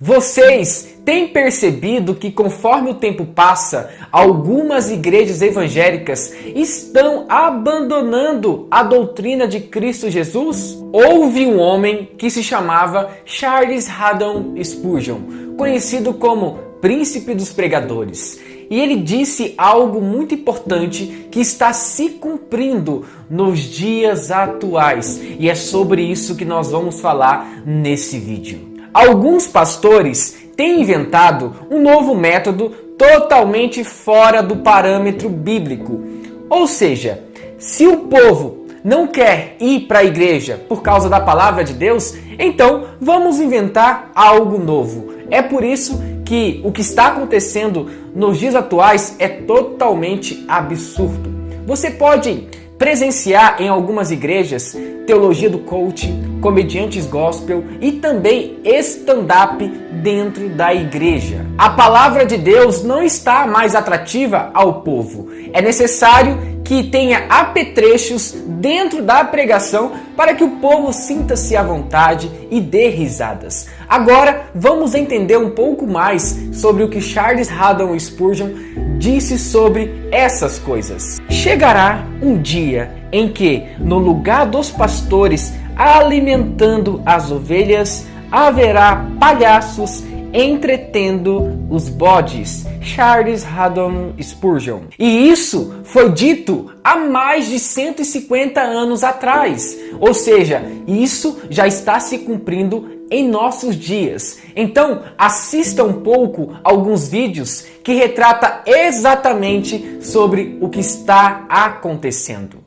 Vocês têm percebido que conforme o tempo passa, algumas igrejas evangélicas estão abandonando a doutrina de Cristo Jesus? Houve um homem que se chamava Charles Haddon Spurgeon, conhecido como Príncipe dos Pregadores. E ele disse algo muito importante que está se cumprindo nos dias atuais. E é sobre isso que nós vamos falar nesse vídeo. Alguns pastores têm inventado um novo método totalmente fora do parâmetro bíblico. Ou seja, se o povo não quer ir para a igreja por causa da palavra de Deus, então vamos inventar algo novo. É por isso que o que está acontecendo nos dias atuais é totalmente absurdo. Você pode presenciar em algumas igrejas teologia do coaching, comediantes gospel e também stand-up dentro da igreja. A palavra de Deus não está mais atrativa ao povo. É necessário que tenha apetrechos dentro da pregação para que o povo sinta-se à vontade e dê risadas. Agora vamos entender um pouco mais sobre o que Charles Haddon Spurgeon disse sobre essas coisas. Chegará um dia em que, no lugar dos pastores alimentando as ovelhas, haverá palhaços entretendo os bodes. Charles Haddon Spurgeon. E isso foi dito há mais de 150 anos atrás. Ou seja, isso já está se cumprindo em nossos dias. Então, assista um pouco alguns vídeos que retrata exatamente sobre o que está acontecendo.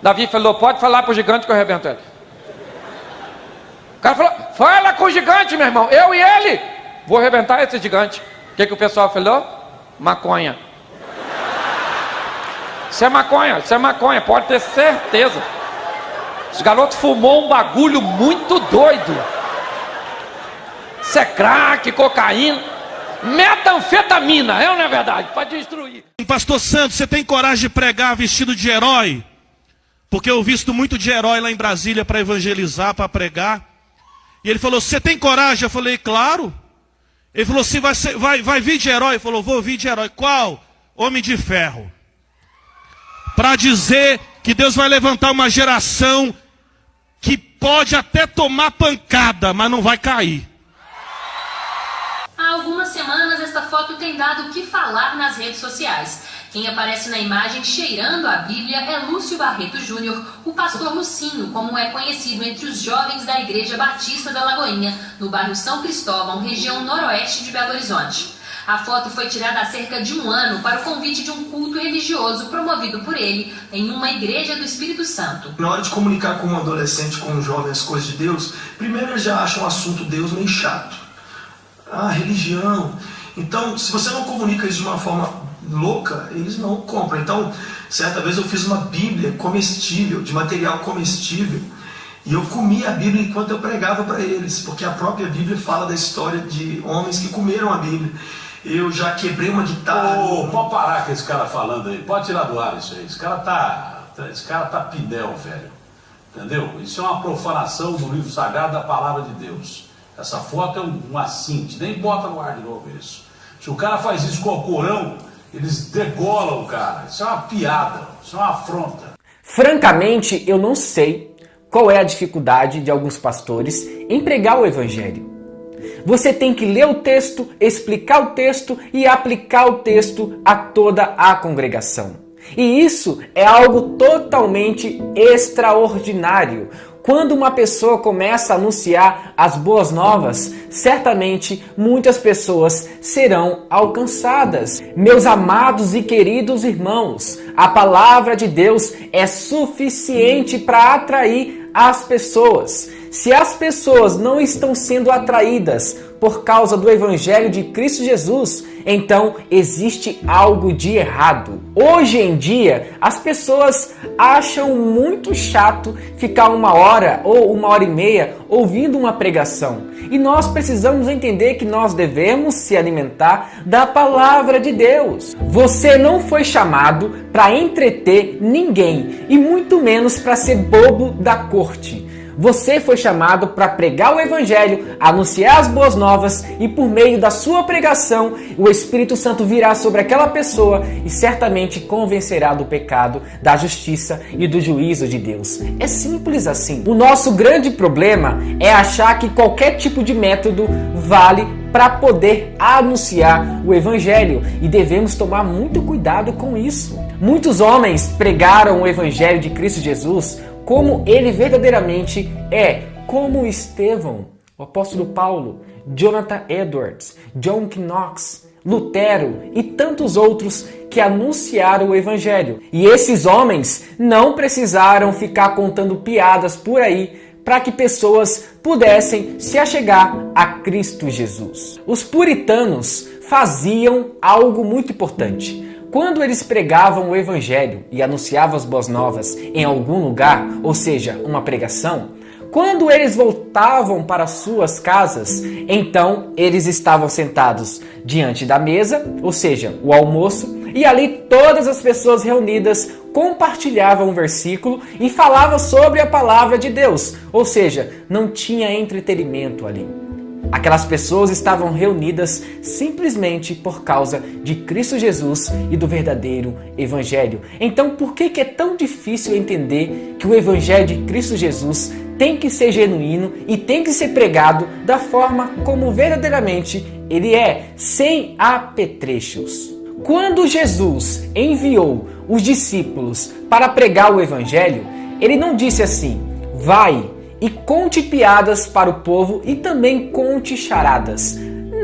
Davi falou, pode falar pro gigante que eu arrebento ele. O cara falou, fala com o gigante, meu irmão, eu e ele vou arrebentar esse gigante. O que o pessoal falou? Maconha. Isso é maconha, pode ter certeza. Esse garoto fumou um bagulho muito doido. Isso é crack, cocaína, metanfetamina, é ou não é verdade? Pode destruir. Pastor Santos, você tem coragem de pregar vestido de herói? Porque eu visto muito de herói lá em Brasília para evangelizar, para pregar. E ele falou, você tem coragem? Eu falei, claro. Ele falou, se vai vir de herói? Ele falou, vou vir de herói. Qual? Homem de Ferro. Para dizer que Deus vai levantar uma geração que pode até tomar pancada, mas não vai cair. Há algumas semanas esta foto tem dado o que falar nas redes sociais. Quem aparece na imagem cheirando a Bíblia é Lúcio Barreto Júnior, o pastor Lucinho, como é conhecido entre os jovens da Igreja Batista da Lagoinha, no bairro São Cristóvão, região noroeste de Belo Horizonte. A foto foi tirada há cerca de um ano para o convite de um culto religioso promovido por ele em uma igreja do Espírito Santo. Na hora de comunicar com um adolescente, com um jovem as coisas de Deus, primeiro eles já acham o assunto Deus meio chato. Ah, religião. Então, se você não comunica isso de uma forma louca, eles não compram. Então, certa vez eu fiz uma Bíblia comestível, de material comestível, e eu comia a Bíblia enquanto eu pregava para eles, porque a própria Bíblia fala da história de homens que comeram a Bíblia. Eu já quebrei uma guitarra. Pode parar com esse cara falando aí, pode tirar do ar isso aí. Esse cara tá pidel, velho. Entendeu? Isso é uma profanação do livro sagrado da palavra de Deus. Essa foto é um assinte, nem bota no ar de novo isso. Se o cara faz isso com o Corão, eles degolam o cara. Isso é uma piada, isso é uma afronta. Francamente, eu não sei qual é a dificuldade de alguns pastores em pregar o evangelho. Você tem que ler o texto, explicar o texto e aplicar o texto a toda a congregação. E isso é algo totalmente extraordinário. Quando uma pessoa começa a anunciar as boas novas, certamente muitas pessoas serão alcançadas. Meus amados e queridos irmãos, a palavra de Deus é suficiente para atrair as pessoas. Se as pessoas não estão sendo atraídas por causa do Evangelho de Cristo Jesus, então existe algo de errado. Hoje em dia, as pessoas acham muito chato ficar 1 hora ou 1h30 ouvindo uma pregação. E nós precisamos entender que nós devemos se alimentar da palavra de Deus. Você não foi chamado para entreter ninguém e muito menos para ser bobo da corte. Você foi chamado para pregar o Evangelho, anunciar as boas novas e por meio da sua pregação, o Espírito Santo virá sobre aquela pessoa e certamente convencerá do pecado, da justiça e do juízo de Deus. É simples assim. O nosso grande problema é achar que qualquer tipo de método vale para poder anunciar o Evangelho e devemos tomar muito cuidado com isso. Muitos homens pregaram o Evangelho de Cristo Jesus como ele verdadeiramente é, como Estevão, o apóstolo Paulo, Jonathan Edwards, John Knox, Lutero e tantos outros que anunciaram o Evangelho. E esses homens não precisaram ficar contando piadas por aí para que pessoas pudessem se achegar a Cristo Jesus. Os puritanos faziam algo muito importante. Quando eles pregavam o Evangelho e anunciavam as boas novas em algum lugar, ou seja, uma pregação, quando eles voltavam para suas casas, então eles estavam sentados diante da mesa, ou seja, o almoço, e ali todas as pessoas reunidas compartilhavam um versículo e falavam sobre a palavra de Deus, ou seja, não tinha entretenimento ali. Aquelas pessoas estavam reunidas simplesmente por causa de Cristo Jesus e do verdadeiro Evangelho. Então, por que é tão difícil entender que o Evangelho de Cristo Jesus tem que ser genuíno e tem que ser pregado da forma como verdadeiramente ele é, sem apetrechos? Quando Jesus enviou os discípulos para pregar o Evangelho, ele não disse assim: vai e conte piadas para o povo e também conte charadas.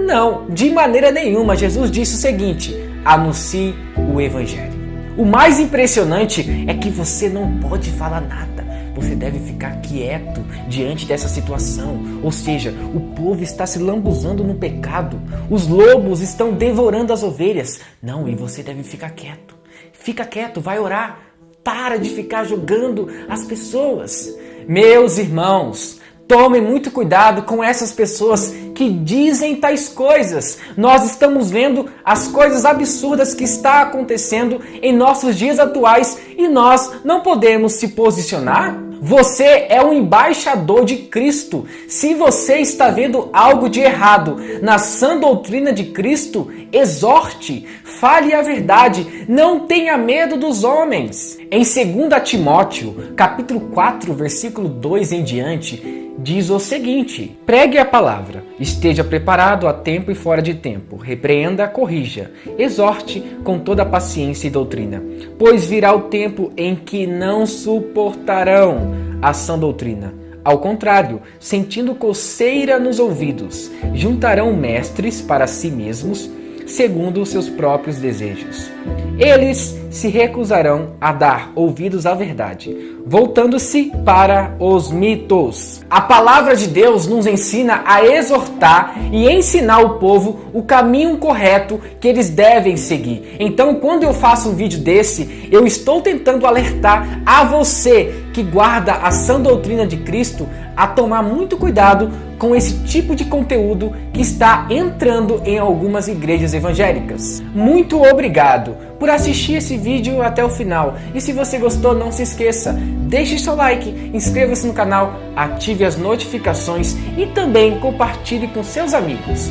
Não, de maneira nenhuma. Jesus disse o seguinte: anuncie o Evangelho. O mais impressionante é que você não pode falar nada. Você deve ficar quieto diante dessa situação. Ou seja, o povo está se lambuzando no pecado. Os lobos estão devorando as ovelhas. Não, e você deve ficar quieto. Fica quieto, vai orar. Para de ficar julgando as pessoas. Meus irmãos, tomem muito cuidado com essas pessoas que dizem tais coisas. Nós estamos vendo as coisas absurdas que estão acontecendo em nossos dias atuais e nós não podemos se posicionar? Você é um embaixador de Cristo. Se você está vendo algo de errado na sã doutrina de Cristo, exorte, fale a verdade, não tenha medo dos homens. Em 2 Timóteo, capítulo 4, versículo 2 em diante, diz o seguinte: pregue a palavra, esteja preparado a tempo e fora de tempo, repreenda, corrija, exorte com toda paciência e doutrina, pois virá o tempo em que não suportarão a sã doutrina. Ao contrário, sentindo coceira nos ouvidos, juntarão mestres para si mesmos, segundo os seus próprios desejos. Eles se recusarão a dar ouvidos à verdade, voltando-se para os mitos. A palavra de Deus nos ensina a exortar e ensinar o povo o caminho correto que eles devem seguir. Então, quando eu faço um vídeo desse, eu estou tentando alertar a você que guarda a sã doutrina de Cristo a tomar muito cuidado com esse tipo de conteúdo que está entrando em algumas igrejas evangélicas. Muito obrigado por assistir esse vídeo até o final. E se você gostou, não se esqueça, deixe seu like, inscreva-se no canal, ative as notificações e também compartilhe com seus amigos.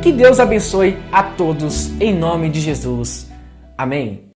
Que Deus abençoe a todos em nome de Jesus. Amém.